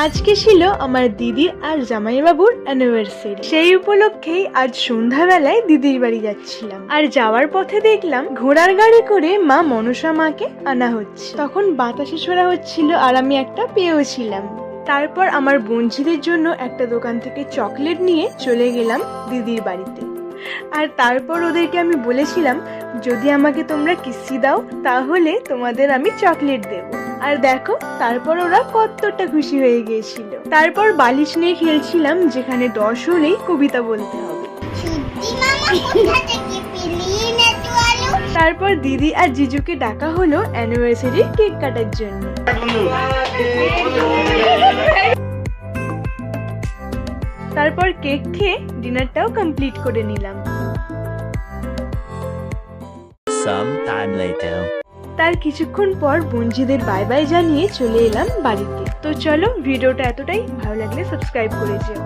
আজকে ছিল আমার দিদির আর জামাইবাবুর অ্যানিভার্সারি। সেই উপলক্ষেই আজ সন্ধ্যাবেলায় দিদির বাড়ি যাচ্ছিলাম, আর যাওয়ার পথে দেখলাম ঘোড়ার গাড়ি করে মা মনসা মাকে আনা হচ্ছে। তখন বাতাসে ছোড়া হচ্ছিল আর আমি একটা পেয়েওছিলাম। তারপর আমার বোনঝিদের জন্য একটা দোকান থেকে চকলেট নিয়ে চলে গেলাম দিদির বাড়িতে। আর তারপর ওদেরকে আমি বলেছিলাম, যদি আমাকে তোমরা কিস্তি দাও তাহলে তোমাদের আমি চকলেট দেব। আর দেখো তারপর ওরা কতটা খুশি হয়ে গিয়েছিল। তারপর বালিশ নিয়ে খেলছিলাম, যেখানে 10 হলেই কবিতা বলতে হবে। তারপর দিদি আর জিজুকে ডাকা হলো অ্যানিভার্সারির কেক কাটার জন্য। তারপর কেক খেয়ে ডিনারটাও কমপ্লিট করে নিলাম। তার কিছুক্ষণ পর বোনঝিদের বাই বাই জানিয়ে চলে এলাম বাড়িতে। তো চলো, ভিডিওটা এতটাই, ভালো লাগলে সাবস্ক্রাইব করে যেও।